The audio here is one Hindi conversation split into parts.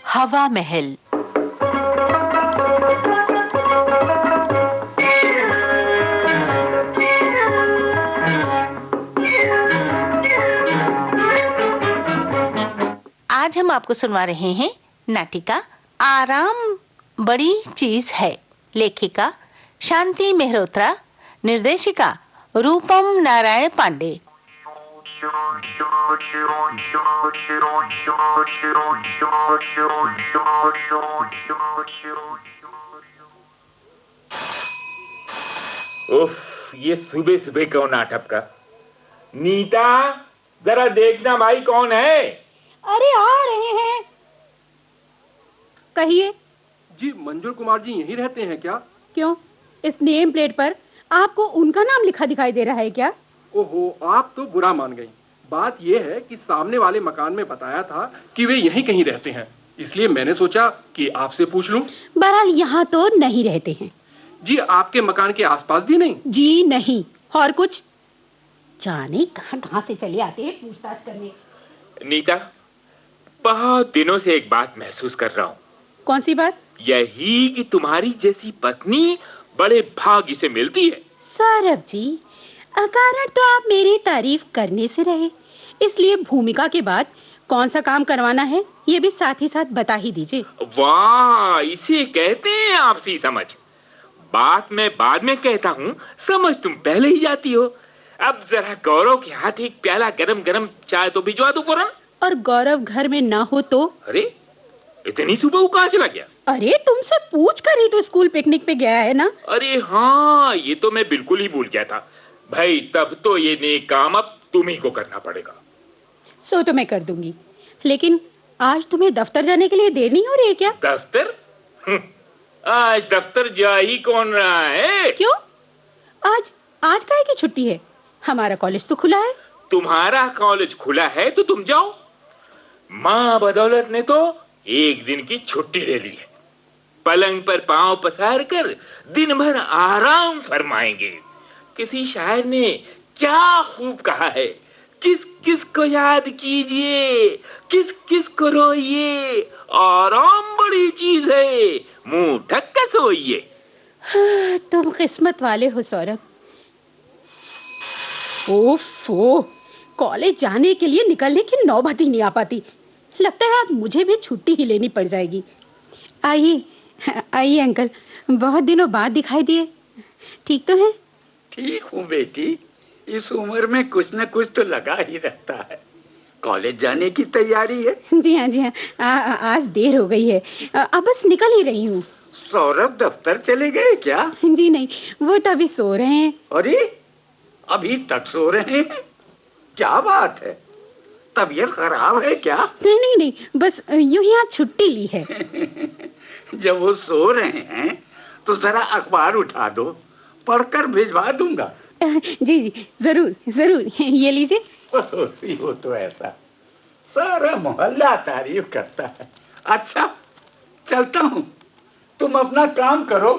हवा महल। आज हम आपको सुनवा रहे हैं नाटिका आराम बड़ी चीज है। लेखिका शांति मेहरोत्रा, निर्देशिका रूपम नारायण पांडे। उफ, ये सुबह सुबह कौन नाटक का। नीता, जरा देखना भाई कौन है। अरे आ रहे हैं। कहिए। जी, मंजूर कुमार जी यहीं रहते हैं क्या? क्यों, इस नेम प्लेट पर आपको उनका नाम लिखा दिखाई दे रहा है क्या? ओहो, आप तो बुरा मान गई। बात यह है कि सामने वाले मकान में बताया था कि वे यहीं कहीं रहते हैं, इसलिए मैंने सोचा कि आपसे पूछ लूं। बहरहाल यहाँ तो नहीं रहते हैं। जी, आपके मकान के आसपास भी नहीं? जी नहीं। और कुछ? जाने कहाँ से चले आते हैं पूछताछ करने। नीता, बहुत दिनों से एक बात महसूस कर रहा हूँ। कौन सी बात? यही कि तुम्हारी जैसी पत्नी बड़े भाग्य से मिलती है। सौरभ जी, अकारण तो आप मेरी तारीफ करने से रहे, इसलिए भूमिका के बाद कौन सा काम करवाना है ये भी साथ ही साथ बता ही दीजिए। वाह, इसे कहते हैं आपसी समझ। बात मैं बाद में कहता हूँ, समझ तुम पहले ही जाती हो। अब जरा गौरव के हाथ एक प्याला गरम गरम चाय तो भिजवा दो फौरन। और गौरव घर में ना हो तो? अरे, इतनी सुबह वो कहाँ चला गया? अरे, तुमसे पूछ कर ही तो स्कूल पिकनिक पे गया है ना। अरे हाँ, ये तो मैं बिल्कुल ही भूल गया था। भाई, तब तो ये नेक काम अब तुम ही को करना पड़ेगा। सो तो मैं कर दूंगी, लेकिन आज तुम्हें दफ्तर जाने के लिए देर नहीं हो रही है क्या? दफ्तर? आज दफ्तर जा ही कौन रहा है? क्यों? आज काहे की छुट्टी है? हमारा कॉलेज तो खुला है। तुम्हारा कॉलेज खुला है तो तुम जाओ। माँ बदौलत ने तो एक दिन की छुट्टी ले ली है। पलंग पर पांव पसार कर दिन भर आराम फरमाएंगे। किसी शायर ने क्या खूब कहा है, किस किस को याद कीजिए, किस किस को रोइए, आराम बड़ी चीज है, मुंह ढक कर सोइए। तुम किस्मत वाले हो सौरभ। ओफो, कॉलेज जाने के लिए निकलने की नौबत ही नहीं आ पाती। लगता है आज मुझे भी छुट्टी ही लेनी पड़ जाएगी। आइए अंकल, बहुत दिनों बाद दिखाई दिए। ठीक तो है? ठीक हूँ बेटी, इस उम्र में कुछ न कुछ तो लगा ही रहता है। कॉलेज जाने की तैयारी है? जी हाँ, आज देर हो गई है। अब बस निकल ही रही हूँ। सौरभ दफ्तर चले गए क्या? जी नहीं, वो तो अभी सो रहे हैं। अरे, अभी तक सो रहे हैं? क्या बात है, तबीयत खराब है क्या? नहीं, बस यूं ही आज छुट्टी ली है। जब वो सो रहे हैं तो जरा अखबार उठा दो, पढ़कर भिजवा दूंगा। जी, जरूर, ये लीजिए। हो तो ऐसा, सारा मोहल्ला तारीफ करता है। अच्छा, चलता हूँ, तुम अपना काम करो।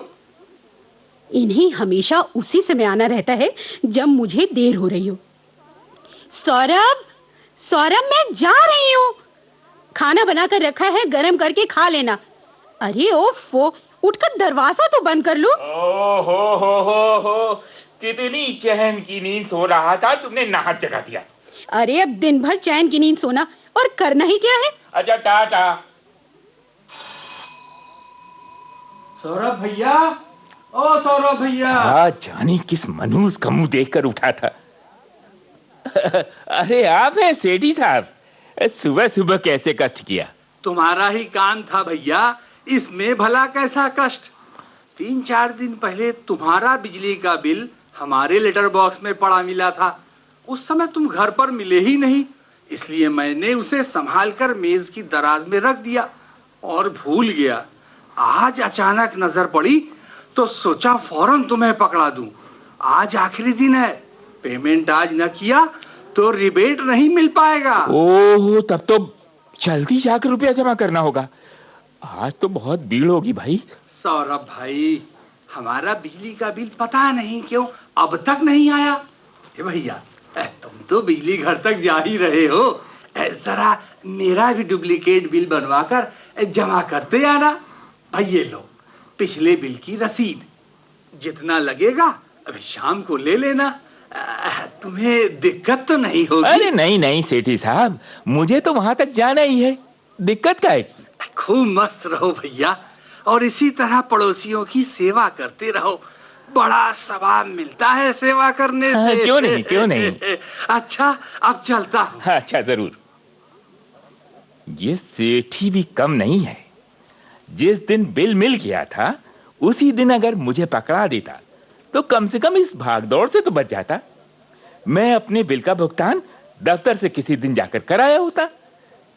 इन्हें हमेशा उसी समय आना रहता है जब मुझे देर हो रही हो। सौरभ, मैं जा रही हूँ। खाना बनाकर रखा है, गरम करके खा लेना। अरे ओफो, उठकर दरवाजा तो बंद कर लो। हो, कितनी चैन की नींद सो रहा था, तुमने नाहक जगा दिया। अरे, अब दिन भर चैन की नींद सोना और करना ही क्या है। अच्छा, टाटा। सौरभ भैया, ओ सौरभ भैया। जाने किस मनहूस का मुंह देखकर उठा था। अरे आप हैं सेठी साहब, सुबह सुबह कैसे कष्ट किया? तुम्हारा ही काम था भैया, इसमें भला कैसा कष्ट। 3-4 दिन पहले तुम्हारा बिजली का बिल हमारे लेटर बॉक्स में पड़ा मिला था। उस समय तुम घर पर मिले ही नहीं, इसलिए मैंने उसे संभाल कर मेज की दराज में रख दिया और भूल गया। आज अचानक नजर पड़ी तो सोचा फौरन तुम्हें पकड़ा दूं। आज आखिरी दिन है, पेमेंट आज न किया तो रिबेट नहीं मिल पाएगा। ओह, तब तो जल्दी जाकर रुपया जमा करना होगा। आज तो बहुत भीड़ होगी भाई। सौरभ भाई, हमारा बिजली का बिल पता नहीं क्यों अब तक नहीं आया। भैया, तुम तो बिजली घर तक जा ही रहे हो, जरा मेरा भी डुप्लीकेट बिल बनवाकर जमा करते आना। भाई ये लो पिछले बिल की रसीद, जितना लगेगा अभी शाम को ले लेना। तुम्हें दिक्कत तो नहीं होगी? अरे नहीं नहीं सेठी साहब, मुझे तो वहां तक जाना ही है, दिक्कत क्या है? खूब मस्त रहो भैया, और इसी तरह पड़ोसियों की सेवा करते रहो, बड़ा सवाब मिलता है सेवा करने से। क्यों नहीं, क्यों नहीं। अच्छा अब चलता हूँ। अच्छा जरूर। ये सेठी भी कम नहीं है। जिस दिन बिल मिल गया था उसी दिन अगर मुझे पकड़ा देता तो कम से कम इस भागदौड़ से तो बच जाता। मैं अपने बिल का भुगतान दफ्तर से किसी दिन जाकर कराया होता,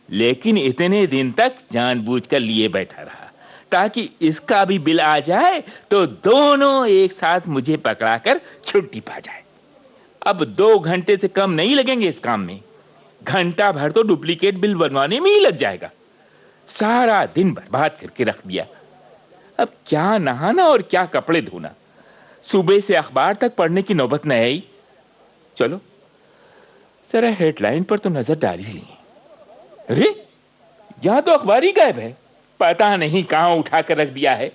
लेकिन इतने दिन तक जानबूझकर लिए बैठा रहा ताकि इसका भी बिल आ जाए तो दोनों एक साथ मुझे पकड़ाकर छुट्टी पा जाए। अब 2 घंटे से कम नहीं लगेंगे इस काम में, घंटा भर तो डुप्लीकेट बिल बनवाने में ही लग जाएगा। सारा दिन बर्बाद करके रख दिया। अब क्या नहाना और क्या कपड़े धोना, सुबह से अखबार तक पढ़ने की नौबत न आई। चलो जरा हेडलाइन पर तो नजर डाल ही ली। अरे यहां तो अखबार ही गायब है, पता नहीं कहां उठा कर रख दिया है।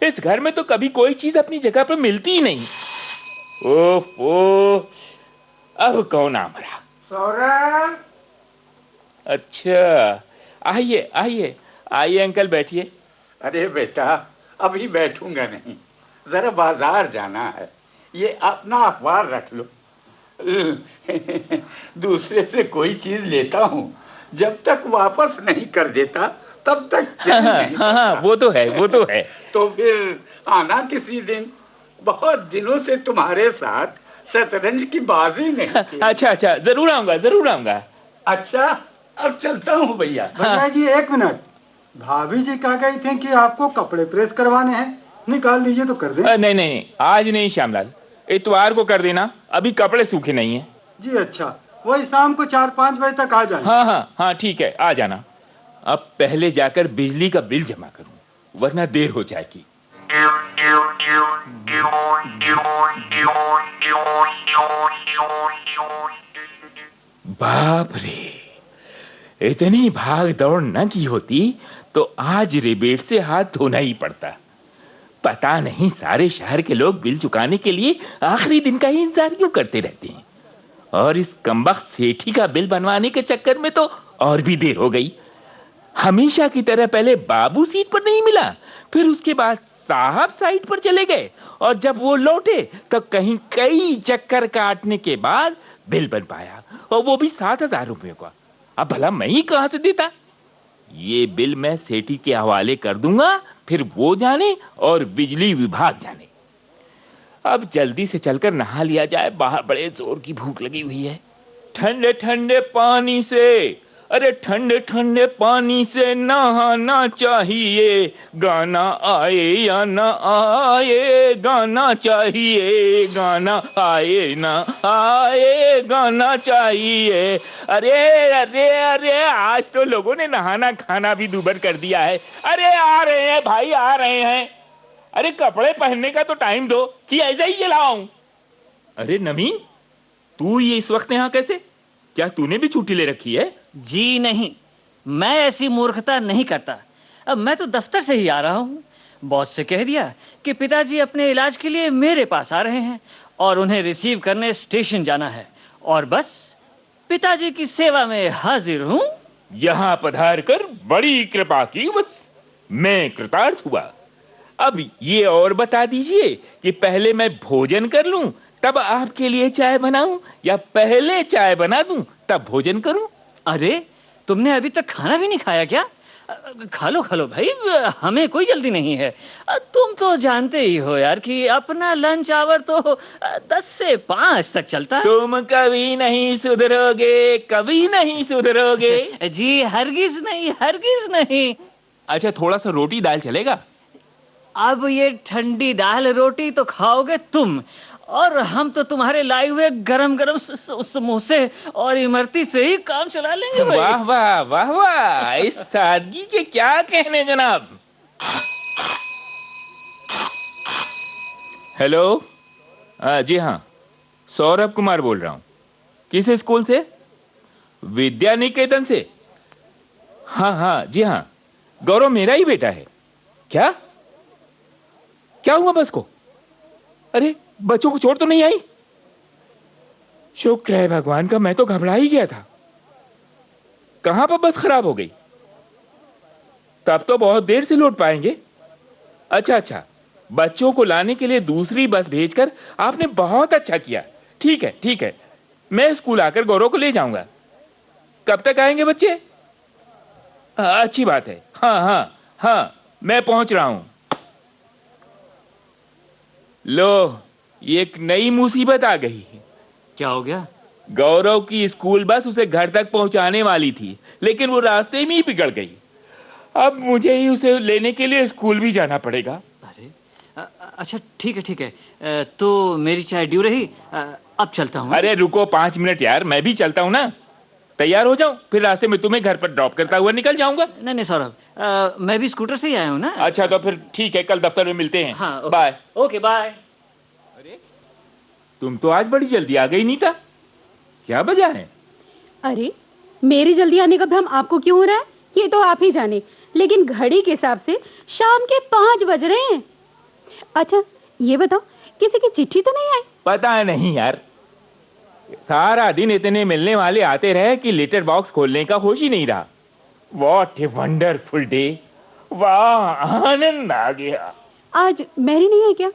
इस घर में तो कभी कोई चीज अपनी जगह पर मिलती ही नहीं। ओफो, अब कौन आ मरा? सौरभ। अच्छा आइए आइए आइए अंकल बैठिए। अरे बेटा अभी बैठूंगा नहीं, जरा बाजार जाना है, ये अपना अखबार रख लो। दूसरे से कोई चीज लेता हूँ, जब तक वापस नहीं कर देता तब तक चैन नहीं हाँ, वो तो है, वो तो है। तो फिर आना किसी दिन, बहुत दिनों से तुम्हारे साथ शतरंज की बाजी नहीं की। अच्छा अच्छा जरूर आऊंगा, जरूर आऊंगा। अच्छा अब चलता हूँ भैया। भैया जी 1 मिनट, भाभी जी कह गई थी कि आपको कपड़े प्रेस करवाने हैं, निकाल दीजिए तो कर दे। नहीं नहीं आज नहीं श्यामलाल, इतवार को कर देना, अभी कपड़े सूखे नहीं है। जी अच्छा, वही शाम को 4-5 बजे तक आ जाए। हाँ हाँ हाँ ठीक है, आ जाना। अब पहले जाकर बिजली का बिल जमा करूं, वरना देर हो जाएगी। बाप रे, इतनी भाग दौड़ न की होती तो आज रिबेट से हाथ धोना ही पड़ता। पता नहीं सारे शहर के लोग बिल चुकाने के लिए आखिरी दिन का ही इंतजार क्यों करते रहते हैं, और इस कमबख्त सेठी का बिल बनवाने के चक्कर में तो और भी देर हो गई। हमेशा की तरह पहले बाबू सीट पर नहीं मिला, फिर उसके बाद साहब साइड पर चले गए, और जब वो लौटे तो कहीं कई चक्कर काटने के बाद बिल बन पाया, और वो भी 7,000 रुपयों का। अब भला मैं ही कहां से देता? ये बिल मैं सेठी के हवाले कर दूंगा, फिर वो जाने और बिजली विभाग जाने। अब जल्दी से चलकर नहा लिया जाए, बाहर बड़े जोर की भूख लगी हुई है। ठंडे ठंडे पानी से, अरे ठंडे ठंडे पानी से नहाना चाहिए, गाना आए या ना आए, गाना चाहिए, गाना आए ना आए, गाना चाहिए। अरे अरे अरे आज तो लोगों ने नहाना खाना भी दूभर कर दिया है। अरे आ रहे हैं भाई, आ रहे हैं। अरे कपड़े पहनने का तो टाइम दो कि ऐसा ही चलाऊं। अरे नवीन, तू ये इस वक्त यहाँ कैसे? क्या तूने भी छुट्टी ले रखी है? जी नहीं, मैं ऐसी मूर्खता नहीं करता। अब मैं तो दफ्तर से ही आ रहा हूँ। बॉस से कह दिया कि पिताजी अपने इलाज के लिए मेरे पास आ रहे हैं और उन्हें रिसीव करने स्टेशन जाना है, और बस पिताजी की सेवा में हाजिर हूँ। यहाँ पधार कर बड़ी कृपा की, बस मैं कृतार्थ हुआ। अब ये और बता दीजिए कि पहले मैं भोजन कर लूं तब आपके लिए चाय बनाऊं, या पहले चाय बना दूं तब भोजन करूं? अरे तुमने अभी तक खाना भी नहीं खाया क्या? खा लो भाई, हमें कोई जल्दी नहीं है। तुम तो जानते ही हो यार कि अपना लंच आवर तो 10 से 5 तक चलता है। तुम कभी नहीं सुधरोगे, कभी नहीं सुधरोगे। जी हरगिज नहीं, हरगिज नहीं। अच्छा थोड़ा सा रोटी दाल चलेगा? अब ये ठंडी दाल रोटी तो खाओगे तुम, और हम तो तुम्हारे लाए हुए गरम गरम समोसे और इमरती से ही काम चला लेंगे भाई। वाह वाह वाह वाह, इस सादगी के क्या कहने जनाब। हेलो, जी हाँ, सौरभ कुमार बोल रहा हूँ। किस स्कूल से? विद्या निकेतन से? हाँ हाँ, जी हाँ, गौरव मेरा ही बेटा है। क्या क्या हुआ बस को? अरे बच्चों को चोट तो नहीं आई? शुक्र है भगवान का, मैं तो घबरा ही गया था। कहां पर बस खराब हो गई? तब तो बहुत देर से लौट पाएंगे। अच्छा अच्छा, बच्चों को लाने के लिए दूसरी बस भेजकर आपने बहुत अच्छा किया। ठीक है ठीक है, मैं स्कूल आकर गौरव को ले जाऊंगा। कब तक आएंगे बच्चे? अच्छी बात है। हाँ हाँ हाँ, मैं पहुंच रहा हूं। लो, ये एक नई मुसीबत आ गई। क्या हो गया? गौरव की स्कूल बस उसे घर तक पहुंचाने वाली थी, लेकिन वो रास्ते में ही बिगड़ गई। अब मुझे ही उसे लेने के लिए स्कूल भी जाना पड़ेगा। अरे अच्छा ठीक है, तो मेरी चाय ड्यू रही, अब चलता हूँ। अरे रुको 5 मिनट यार, मैं भी चलता हूँ ना। तैयार हो जाऊं, फिर रास्ते में तुम्हें घर पर ड्रॉप करता हुआ निकल जाऊंगा। नहीं सौरभ, मैं भी स्कूटर से ही आया हूँ ना। अच्छा तो फिर ठीक है, कल दफ्तर में मिलते हैं। हाँ, बाय। Okay bye. अरे तुम तो आज बड़ी जल्दी आ गई नीता, क्या वजह है? अरे मेरी जल्दी आने का भ्रम आपको क्यों हो रहा है, ये तो आप ही जाने। लेकिन घड़ी के हिसाब से शाम के 5 बज रहे हैं। अच्छा ये बताओ, किसी की चिट्ठी तो नहीं आई? पता नहीं यार, सारा दिन इतने मिलने वाले आते रहे कि लेटर बॉक्स खोलने का होश ही नहीं रहा। व्हाट ए वंडरफुल डे, वाह आनंद आ गया। आज मैरी नहीं है क्या?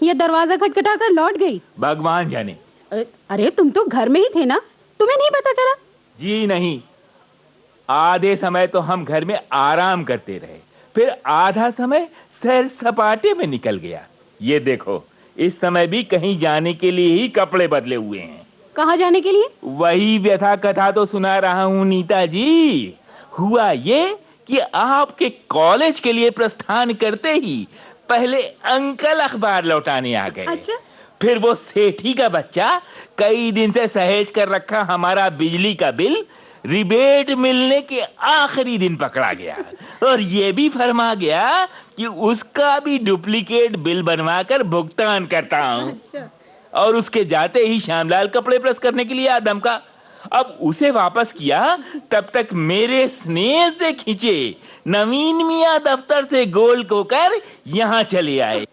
ये दरवाजा खटखटाकर लौट गई? भगवान जाने। अरे तुम तो घर में ही थे ना, तुम्हें नहीं पता चला? जी नहीं, आधे समय तो हम घर में आराम करते रहे, फिर आधा समय सैर सपाटे में निकल गया। ये देखो, इस समय भी कहीं जाने के लिए ही कपड़े बदले हुए हैं। कहाँ जाने के लिए? वही व्यथा कथा तो सुना रहा हूं नीता जी। हुआ ये कि आपके कॉलेज के लिए प्रस्थान करते ही पहले अंकल अखबार लौटाने आ गए। अच्छा? फिर वो सेठी का बच्चा कई दिन से सहेज कर रखा हमारा बिजली का बिल रिबेट मिलने के आखिरी दिन पकड़ा गया और ये भी फरमा गया कि उसका भी डुप्लीकेट बिल बनवाकर भुगतान करता हूं। अच्छा। और उसके जाते ही श्यामलाल कपड़े प्रेस करने के लिए आदम का। अब उसे वापस किया, तब तक मेरे स्नेह से खींचे नवीन मियां दफ्तर से गोल होकर यहां चले आए।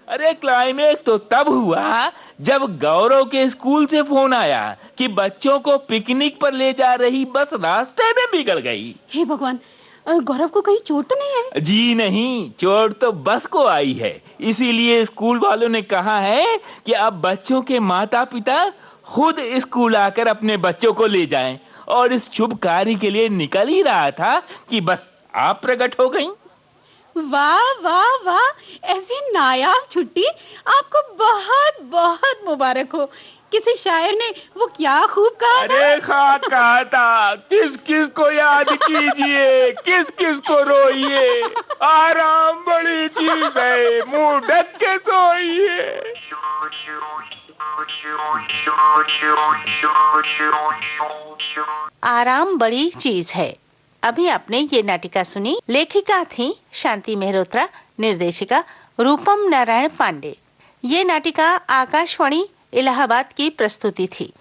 अरे क्लाइमेक्स तो तब हुआ जब गौरव के स्कूल से फोन आया कि बच्चों को पिकनिक पर ले जा रही बस रास्ते में बिगड़ गई। हे भगवान, गौरव को कहीं चोट तो नहीं है? जी नहीं, चोट तो बस को आई है। इसीलिए स्कूल वालों ने कहा है कि अब बच्चों के माता पिता खुद स्कूल आकर अपने बच्चों को ले जाएं। और इस शुभ कार्य के लिए निकल ही रहा था कि बस आप प्रकट हो गईं। वाह वाह वाह, ऐसी नायाब छुट्टी आपको बहुत बहुत मुबारक हो। किसी शायर ने वो क्या खूब कहा था? अरे कहा था, किस किस को याद कीजिए, किस किस को रोइए, आराम बड़ी चीज है, मुंह ढक के सोइए। आराम बड़ी चीज है। अभी आपने ये नाटिका सुनी। लेखिका थी शांति मेहरोत्रा, निर्देशिका रूपम नारायण पांडे। ये नाटिका आकाशवाणी इलाहाबाद की प्रस्तुति थी।